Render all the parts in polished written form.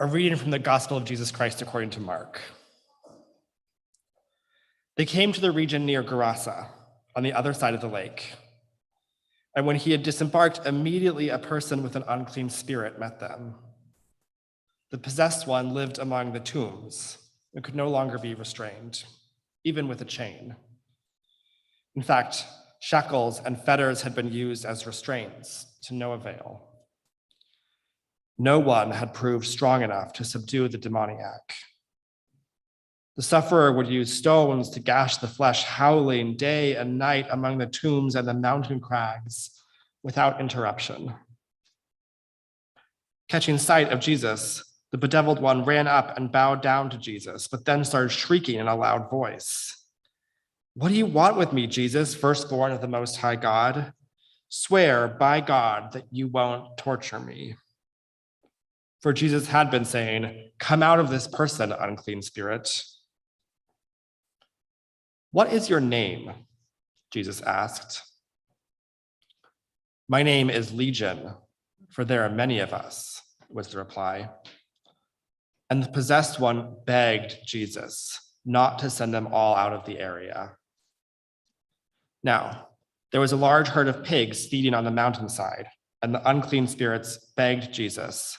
A reading from the Gospel of Jesus Christ according to Mark. They came to the region near Gerasa, on the other side of the lake. And when he had disembarked, immediately a person with an unclean spirit met them. The possessed one lived among the tombs and could no longer be restrained, even with a chain. In fact, shackles and fetters had been used as restraints to no avail. No one had proved strong enough to subdue the demoniac. The sufferer would use stones to gash the flesh, howling day and night among the tombs and the mountain crags without interruption. Catching sight of Jesus, the bedeviled one ran up and bowed down to Jesus, but then started shrieking in a loud voice. "What do you want with me, Jesus, firstborn of the Most High God? Swear by God that you won't torture me." For Jesus had been saying, "Come out of this person, unclean spirit." "What is your name?" Jesus asked. "My name is Legion, for there are many of us," was the reply. And the possessed one begged Jesus not to send them all out of the area. Now, there was a large herd of pigs feeding on the mountainside, and the unclean spirits begged Jesus,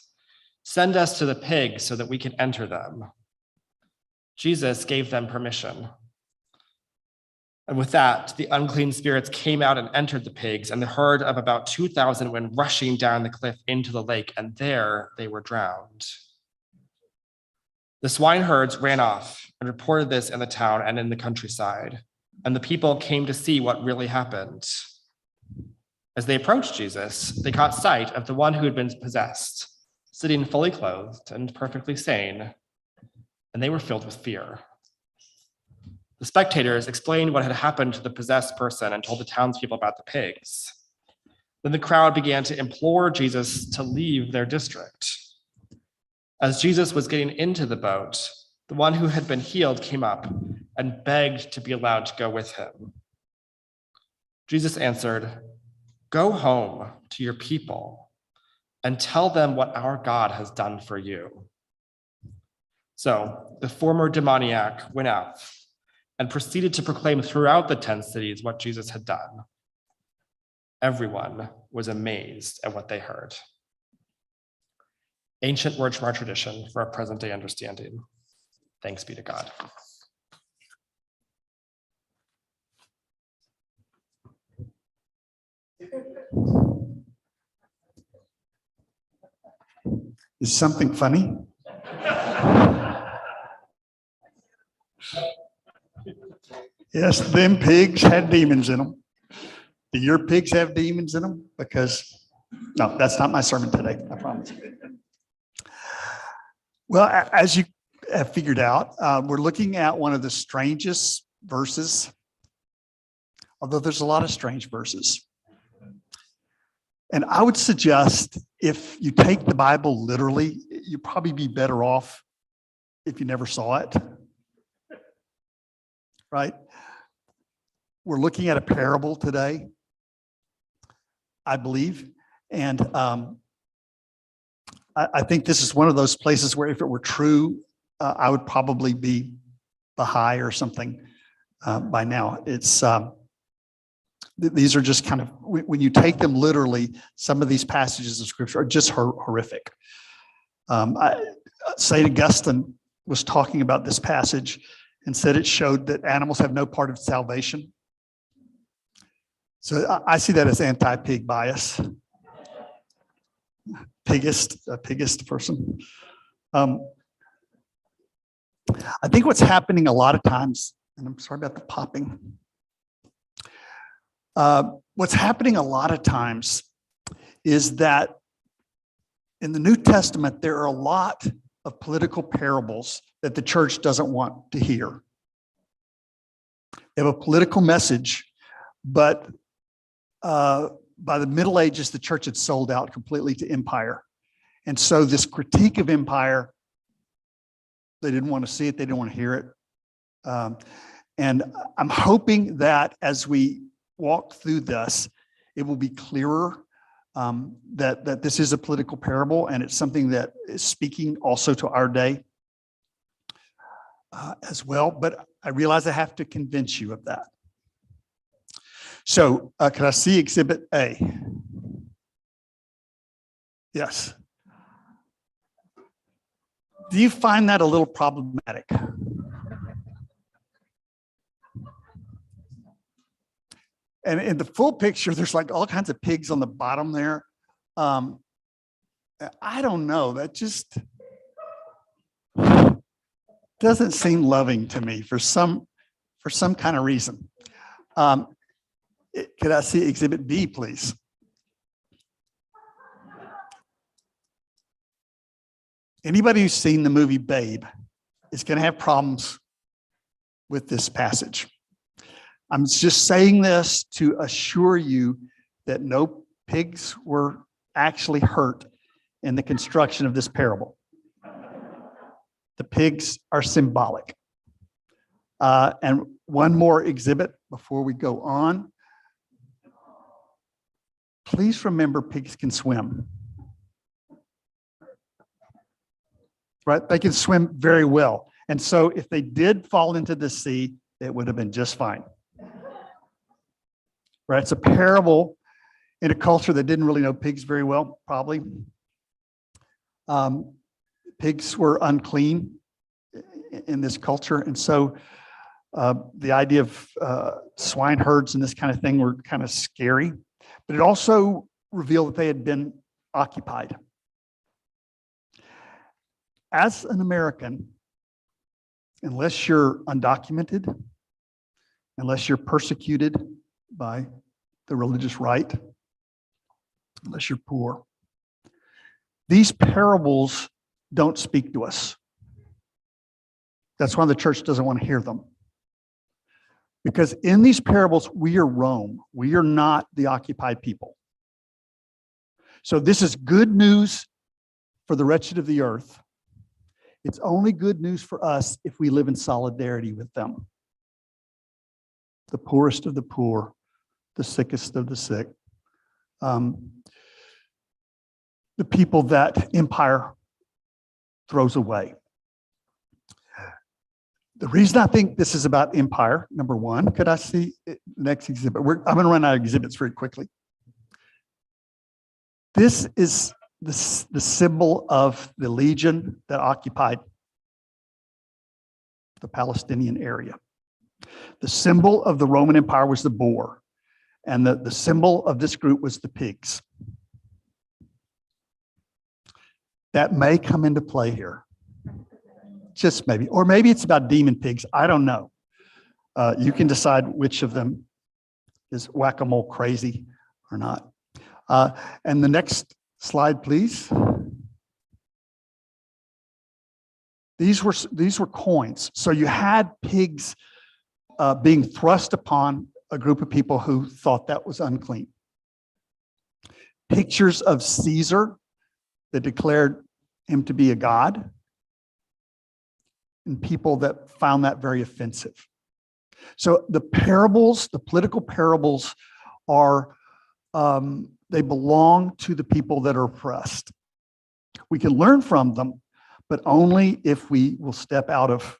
"Send us to the pigs so that we can enter them." Jesus gave them permission. And with that, the unclean spirits came out and entered the pigs, and the herd of about 2,000 went rushing down the cliff into the lake, and there they were drowned. The swineherds ran off and reported this in the town and in the countryside, and the people came to see what really happened. As they approached Jesus, they caught sight of the one who had been possessed, sitting fully clothed and perfectly sane, and they were filled with fear. The spectators explained what had happened to the possessed person and told the townspeople about the pigs. Then the crowd began to implore Jesus to leave their district. As Jesus was getting into the boat, the one who had been healed came up and begged to be allowed to go with him. Jesus answered, "Go home to your people and tell them what our God has done for you." So the former demoniac went out and proceeded to proclaim throughout the 10 cities what Jesus had done. Everyone was amazed at what they heard. Ancient words from our tradition for our present day understanding. Thanks be to God. Is something funny? Yes, them pigs had demons in them. Do your pigs have demons in them? Because, no, that's not my sermon today, I promise. Well, as you have figured out, we're looking at one of the strangest verses, although there's a lot of strange verses. And I would suggest if you take the Bible literally, you'd probably be better off if you never saw it. Right? We're looking at a parable today, I believe. And I think this is one of those places where if it were true, I would probably be Baha'i or something by now. It's these are just kind of, when you take them literally, some of these passages of scripture are just horrific. St. Augustine was talking about this passage and said it showed that animals have no part of salvation. So I see that as anti-pig bias. Piggist person. I think what's happening a lot of times, and I'm sorry about the popping. What's happening a lot of times is that in the New Testament, there are a lot of political parables that the church doesn't want to hear. They have a political message, but by the Middle Ages, the church had sold out completely to empire. And so this critique of empire, they didn't want to see it, they didn't want to hear it. And I'm hoping that as we walk through this, it will be clearer that this is a political parable, and it's something that is speaking also to our day as well. But I realize I have to convince you of that. So can I see Exhibit A? Yes. Do you find that a little problematic? And in the full picture, there's like all kinds of pigs on the bottom there. I don't know. That just doesn't seem loving to me for some kind of reason. Could I see Exhibit B, please? Anybody who's seen the movie Babe is going to have problems with this passage. I'm just saying this to assure you that no pigs were actually hurt in the construction of this parable. The pigs are symbolic. And one more exhibit before we go on. Please remember, pigs can swim. Right? They can swim very well. And so if they did fall into the sea, it would have been just fine. Right? It's a parable in a culture that didn't really know pigs very well, probably. Pigs were unclean in this culture. And so the idea of swine herds and this kind of thing were kind of scary. But it also revealed that they had been occupied. As an American, unless you're undocumented, unless you're persecuted by the religious right, unless you're poor, these parables don't speak to us. That's why the church doesn't want to hear them. Because in these parables, we are Rome. We are not the occupied people. So this is good news for the wretched of the earth. It's only good news for us if we live in solidarity with them. The poorest of the poor, the sickest of the sick, the people that empire throws away. The reason I think this is about empire, number one, could I see the next exhibit? I'm going to run out of exhibits very quickly. This is the symbol of the legion that occupied the Palestinian area. The symbol of the Roman Empire was the boar, and the symbol of this group was the pigs. That may come into play here. Just maybe. Or maybe it's about demon pigs. I don't know. You can decide which of them is whack-a-mole crazy or not. And the next slide, please. These were coins. So you had pigs being thrust upon a group of people who thought that was unclean. Pictures of Caesar that declared him to be a god, and people that found that very offensive. So the parables, the political parables, are they belong to the people that are oppressed. We can learn from them, but only if we will step out of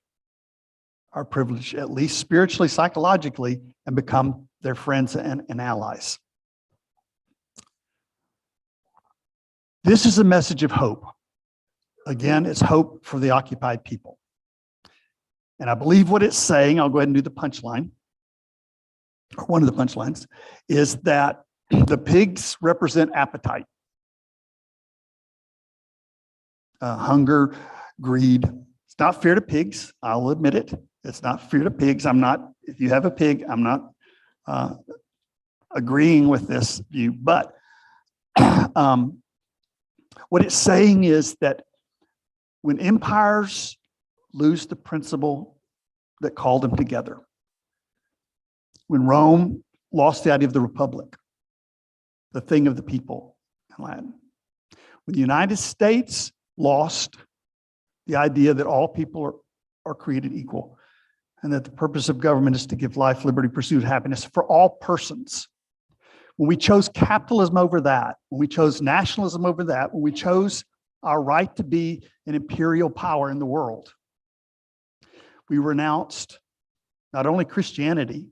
our privilege, at least spiritually, psychologically, and become their friends and allies. This is a message of hope. Again, it's hope for the occupied people. And I believe what it's saying, I'll go ahead and do the punchline, or one of the punchlines, is that the pigs represent appetite, hunger, greed. It's not fair to pigs, I'll admit it. It's not fair to pigs. If you have a pig, I'm not agreeing with this view. But what it's saying is that when empires lose the principle that called them together, when Rome lost the idea of the republic, the thing of the people in Latin, when the United States lost the idea that all people are created equal, and that the purpose of government is to give life, liberty, pursuit, happiness for all persons. When we chose capitalism over that, when we chose nationalism over that, when we chose our right to be an imperial power in the world, we renounced not only Christianity,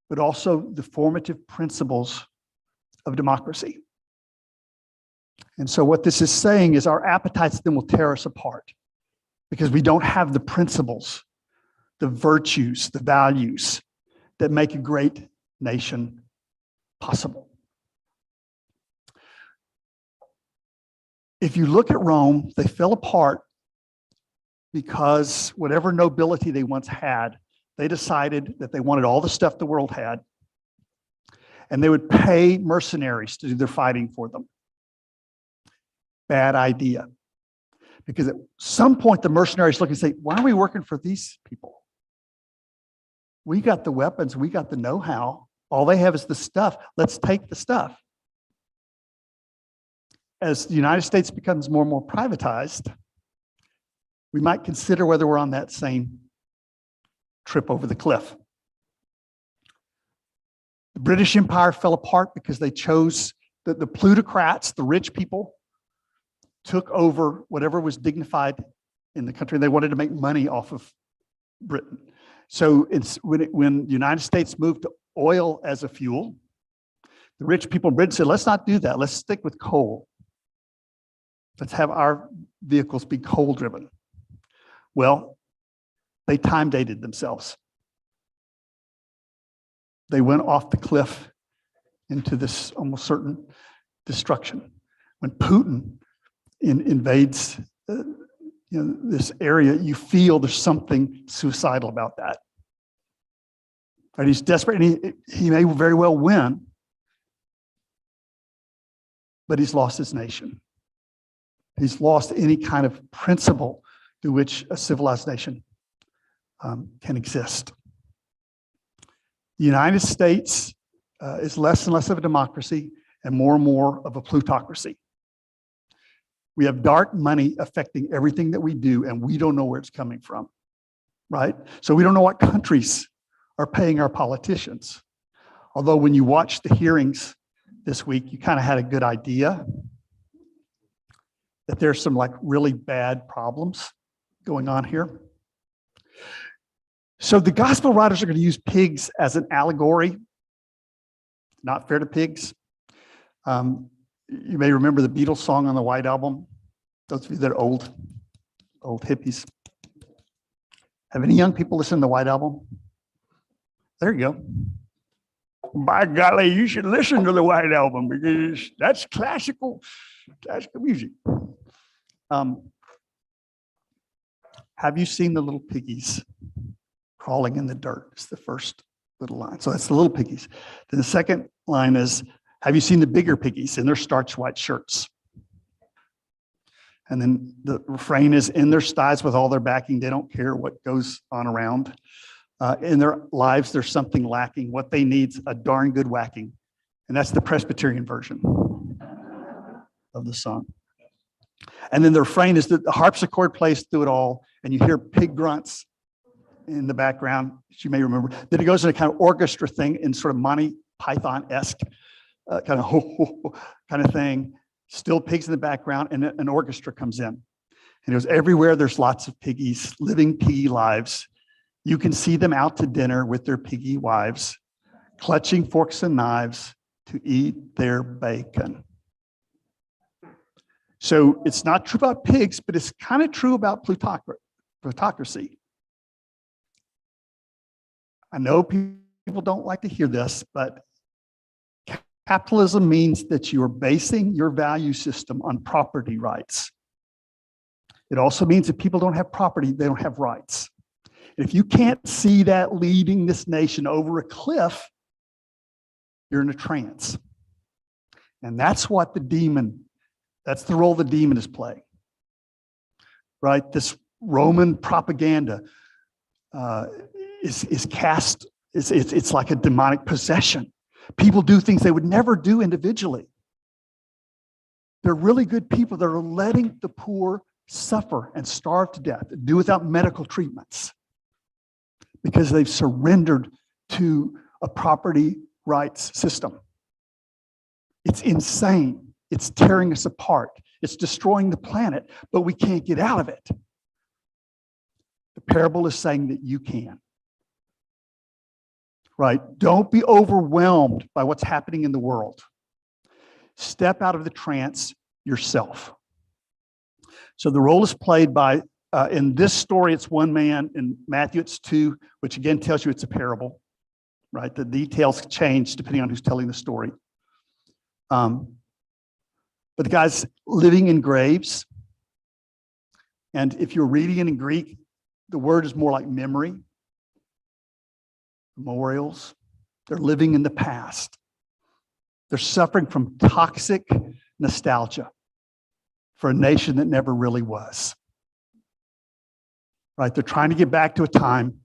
but also the formative principles of democracy. And so what this is saying is our appetites then will tear us apart because we don't have the principles, the virtues, the values that make a great nation possible. If you look at Rome, they fell apart because whatever nobility they once had, they decided that they wanted all the stuff the world had, and they would pay mercenaries to do their fighting for them. Bad idea. Because at some point, the mercenaries look and say, why are we working for these people? We got the weapons, we got the know-how. All they have is the stuff. Let's take the stuff. As the United States becomes more and more privatized, we might consider whether we're on that same trip over the cliff. The British Empire fell apart because they chose the plutocrats, the rich people, took over whatever was dignified in the country. They wanted to make money off of Britain. So when the United States moved to oil as a fuel, the rich people in Britain said, let's not do that. Let's stick with coal. Let's have our vehicles be coal driven. Well, they time dated themselves. They went off the cliff into this almost certain destruction. When Putin invades this area, you feel there's something suicidal about that. Right? He's desperate, and he may very well win, but he's lost his nation. He's lost any kind of principle through which a civilized nation can exist. The United States is less and less of a democracy and more of a plutocracy. We have dark money affecting everything that we do, and we don't know where it's coming from, right? So we don't know what countries are paying our politicians. Although when you watch the hearings this week, you kind of had a good idea that there's some like really bad problems going on here. So the gospel writers are going to use pigs as an allegory. Not fair to pigs. You may remember the Beatles song on the White Album. Those of you that are old hippies. Have any young people listened to the White Album? There you go. By golly, you should listen to the White Album because that's classical music. Have you seen the little piggies crawling in the dirt? It's the first little line. So that's the little piggies. Then the second line is, have you seen the bigger piggies in their starch white shirts? And then the refrain is, in their sties with all their backing, they don't care what goes on around. In their lives, there's something lacking. What they need's a darn good whacking. And that's the Presbyterian version of the song. And then the refrain is that the harpsichord plays through it all, and you hear pig grunts in the background, as you may remember. Then it goes in a kind of orchestra thing in sort of Monty Python-esque kind of ho kind of thing. Still pigs in the background, and an orchestra comes in. And it goes, everywhere there's lots of piggies, living piggy lives. You can see them out to dinner with their piggy wives, clutching forks and knives to eat their bacon. So it's not true about pigs, but it's kind of true about plutocracy. I know people don't like to hear this, but capitalism means that you are basing your value system on property rights. It also means that people don't have property, they don't have rights. And if you can't see that leading this nation over a cliff, you're in a trance. And that's what that's the role the demon is playing. Right? This Roman propaganda is cast, it's like a demonic possession. People do things they would never do individually. They're really good people that are letting the poor suffer and starve to death, do without medical treatments, because they've surrendered to a property rights system. It's insane. It's tearing us apart. It's destroying the planet, but we can't get out of it. The parable is saying that you can. Right? Don't be overwhelmed by what's happening in the world. Step out of the trance yourself. So the role is played by, in this story, it's one man. In Matthew, it's two, which again tells you it's a parable. Right? The details change depending on who's telling the story. But the guy's living in graves. And if you're reading it in Greek, the word is more like memory, memorials. They're living in the past. They're suffering from toxic nostalgia for a nation that never really was. Right? They're trying to get back to a time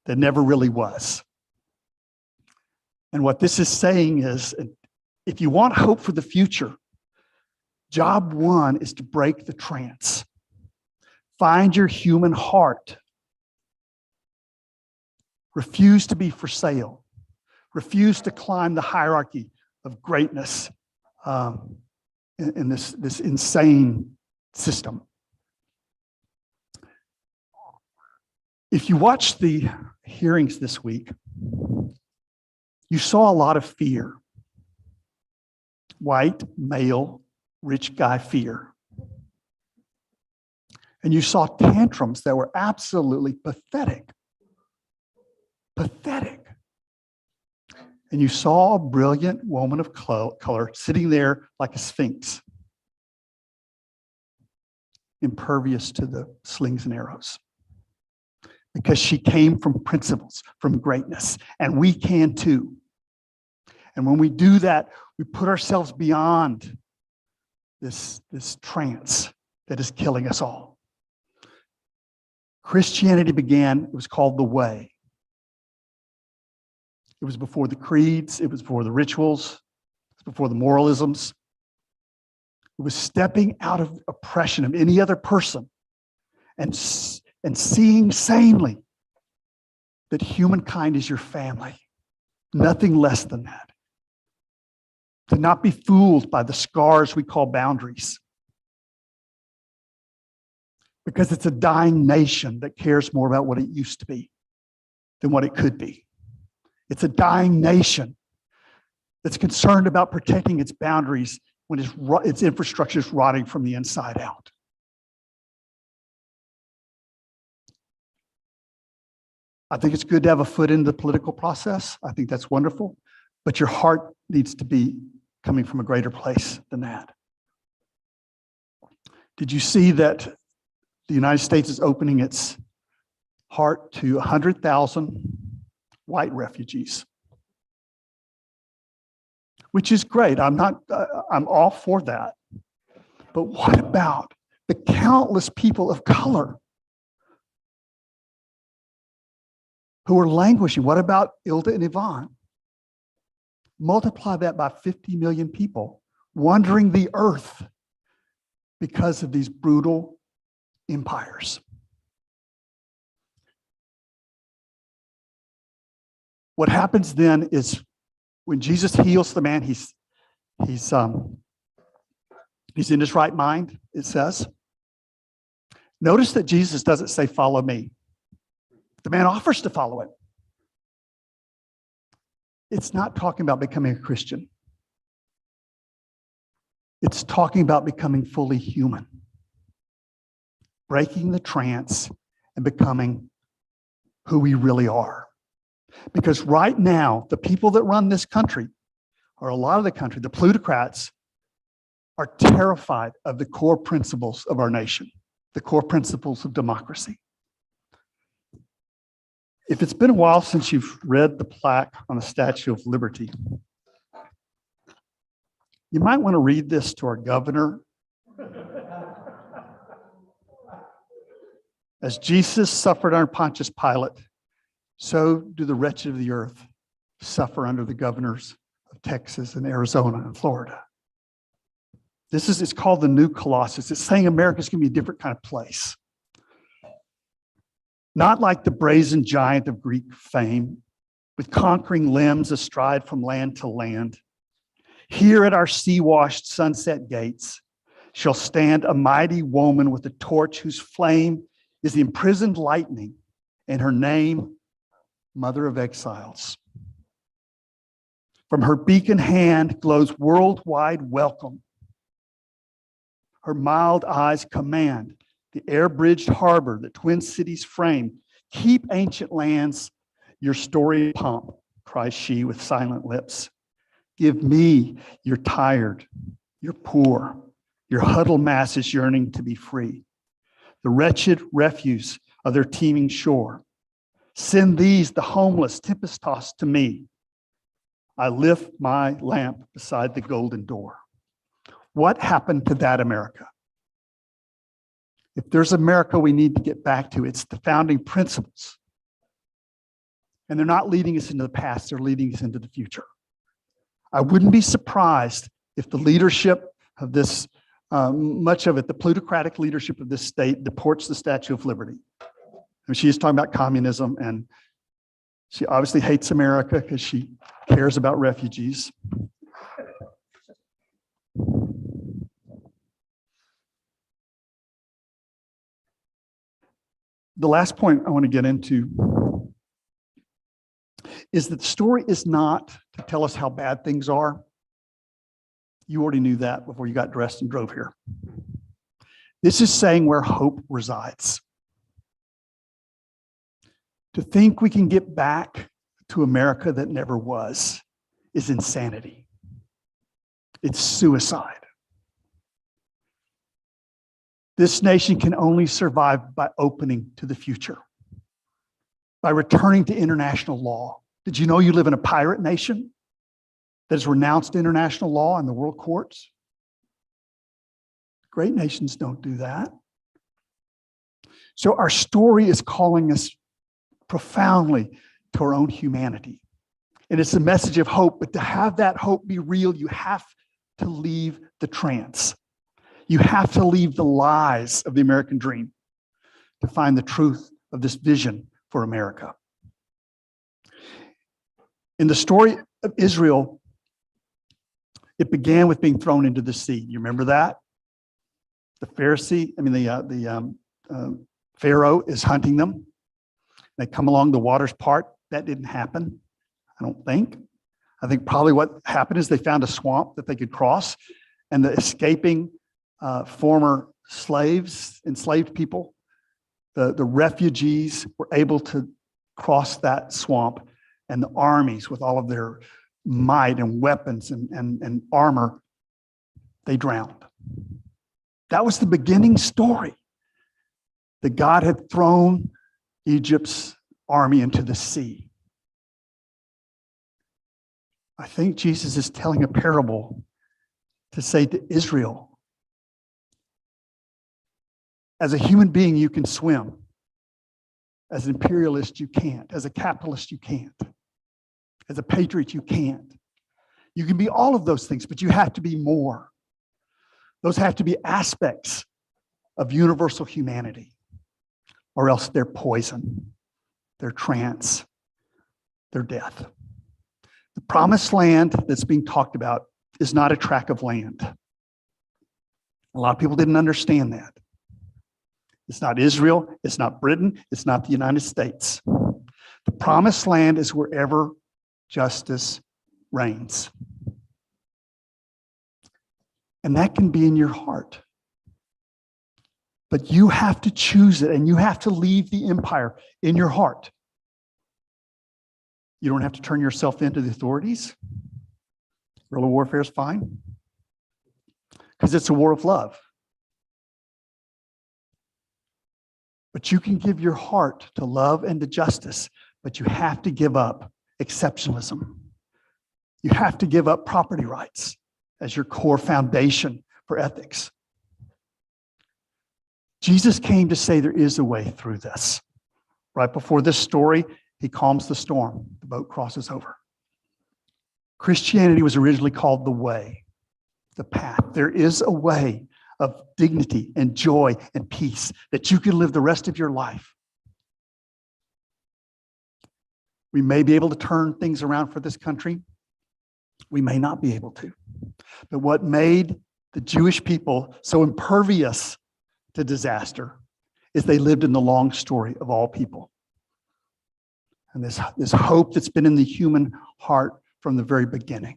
that never really was. And what this is saying is, if you want hope for the future, job one is to break the trance. Find your human heart. Refuse to be for sale. Refuse to climb the hierarchy of greatness in this insane system. If you watch the hearings this week, you saw a lot of fear. White, male, rich guy fear. And you saw tantrums that were absolutely pathetic. Pathetic. And you saw a brilliant woman of color sitting there like a sphinx, impervious to the slings and arrows. Because she came from principles, from greatness, and we can too. And when we do that, we put ourselves beyond this trance that is killing us all. Christianity began, it was called the Way. It was before the creeds, it was before the rituals, it was before the moralisms. It was stepping out of oppression of any other person and seeing sanely that humankind is your family, nothing less than that. To not be fooled by the scars we call boundaries. Because it's a dying nation that cares more about what it used to be than what it could be. It's a dying nation that's concerned about protecting its boundaries when its infrastructure is rotting from the inside out. I think it's good to have a foot in the political process. I think that's wonderful. But your heart needs to be coming from a greater place than that. Did you see that the United States is opening its heart to 100,000 white refugees? Which is great. I'm all for that. But what about the countless people of color who are languishing? What about Ilda and Yvonne? Multiply that by 50 million people wandering the earth because of these brutal empires. What happens then is when Jesus heals the man, he's in his right mind, it says. Notice that Jesus doesn't say, "Follow me." The man offers to follow him. It's not talking about becoming a Christian. It's talking about becoming fully human, breaking the trance and becoming who we really are. Because right now, the people that run this country, or a lot of the country, the plutocrats, are terrified of the core principles of our nation, the core principles of democracy. If it's been a while since you've read the plaque on the Statue of Liberty, you might want to read this to our governor. As Jesus suffered under Pontius Pilate, so do the wretched of the earth suffer under the governors of Texas and Arizona and Florida. It's called the New Colossus. It's saying America's going to be a different kind of place. Not like the brazen giant of Greek fame, with conquering limbs astride from land to land. Here at our sea-washed sunset gates shall stand a mighty woman with a torch whose flame is the imprisoned lightning, and her name, Mother of Exiles. From her beacon hand glows worldwide welcome. Her mild eyes command the air-bridged harbor that twin cities frame. Keep ancient lands your storied pomp, cries she with silent lips. Give me your tired, your poor, your huddled masses yearning to be free, the wretched refuse of their teeming shore. Send these, the homeless, tempest-tossed, to me. I lift my lamp beside the golden door. What happened to that America? If there's America we need to get back to, it's the founding principles. And they're not leading us into the past, they're leading us into the future. I wouldn't be surprised if the leadership of this, much of it, the plutocratic leadership of this state, deports the Statue of Liberty. And she is talking about communism, and she obviously hates America because she cares about refugees. The last point I want to get into is that the story is not to tell us how bad things are. You already knew that before you got dressed and drove here. This is saying where hope resides. To think we can get back to America that never was is insanity. It's suicide. This nation can only survive by opening to the future, by returning to international law. Did you know you live in a pirate nation that has renounced international law and the world courts? Great nations don't do that. So our story is calling us profoundly to our own humanity. And it's a message of hope, but to have that hope be real, you have to leave the trance. You have to leave the lies of the American dream to find the truth of this vision for America. In the story of Israel, it began with being thrown into the sea. You remember that? The Pharaoh is hunting them. They come along, the waters part. That didn't happen, I don't think. I think probably what happened is they found a swamp that they could cross, and the escaping former slaves, enslaved people, the refugees were able to cross that swamp, and the armies with all of their might and weapons and armor, they drowned. That was the beginning story. That God had thrown Egypt's army into the sea. I think Jesus is telling a parable to say to Israel, as a human being, you can swim. As an imperialist, you can't. As a capitalist, you can't. As a patriot, you can't. You can be all of those things, but you have to be more. Those have to be aspects of universal humanity, or else they're poison, they're trance, they're death. The promised land that's being talked about is not a tract of land. A lot of people didn't understand that. It's not Israel, it's not Britain, it's not the United States. The promised land is wherever justice reigns. And that can be in your heart. But you have to choose it, and you have to leave the empire in your heart. You don't have to turn yourself into the authorities. Guerrilla warfare is fine, because it's a war of love. But you can give your heart to love and to justice, but you have to give up exceptionalism. You have to give up property rights as your core foundation for ethics. Jesus came to say there is a way through this. Right before this story, he calms the storm. The boat crosses over. Christianity was originally called the way, the path. There is a way of dignity and joy and peace that you can live the rest of your life. We may be able to turn things around for this country. We may not be able to. But what made the Jewish people so impervious to disaster is they lived in the long story of all people. And this hope that's been in the human heart from the very beginning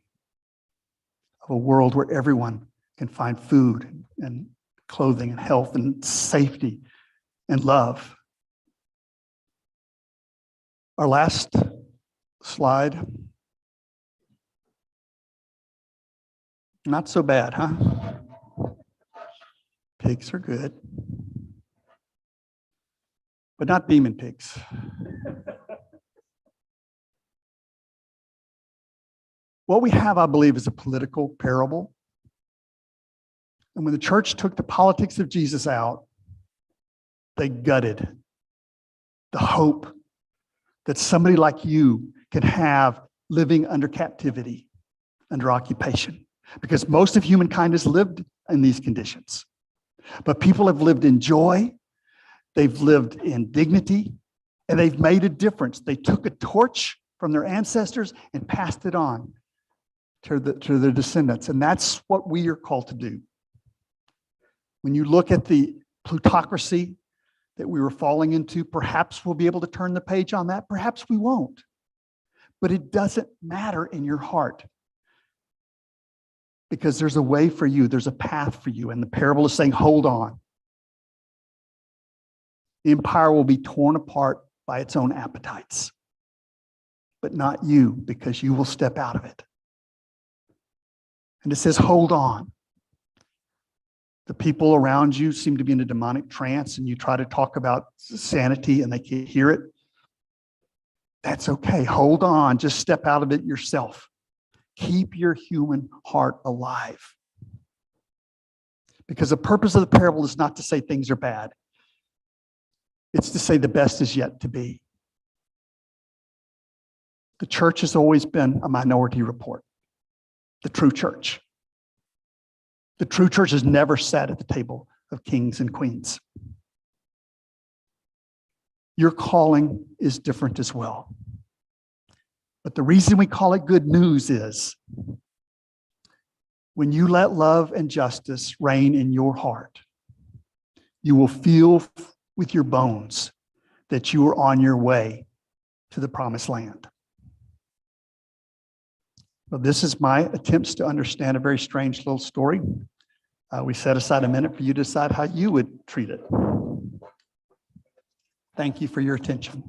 of a world where everyone can find food and clothing and health and safety and love. Our last slide. Not so bad, huh? Pigs are good, but not demon pigs. What we have, I believe, is a political parable. And when the church took the politics of Jesus out, they gutted the hope that somebody like you can have living under captivity, under occupation. Because most of humankind has lived in these conditions. But people have lived in joy, they've lived in dignity, and they've made a difference. They took a torch from their ancestors and passed it on to their descendants. And that's what we are called to do. When you look at the plutocracy that we were falling into, perhaps we'll be able to turn the page on that, perhaps we won't. But it doesn't matter in your heart. Because there's a way for you, there's a path for you. And the parable is saying, hold on. The empire will be torn apart by its own appetites, but not you, because you will step out of it. And it says, hold on. The people around you seem to be in a demonic trance, and you try to talk about sanity and they can't hear it. That's okay. Hold on. Just step out of it yourself. Keep your human heart alive. Because the purpose of the parable is not to say things are bad. It's to say the best is yet to be. The church has always been a minority report. The true church. The true church has never sat at the table of kings and queens. Your calling is different as well. But the reason we call it good news is when you let love and justice reign in your heart, you will feel with your bones that you are on your way to the promised land. Well, this is my attempts to understand a very strange little story. We set aside a minute for you to decide how you would treat it. Thank you for your attention.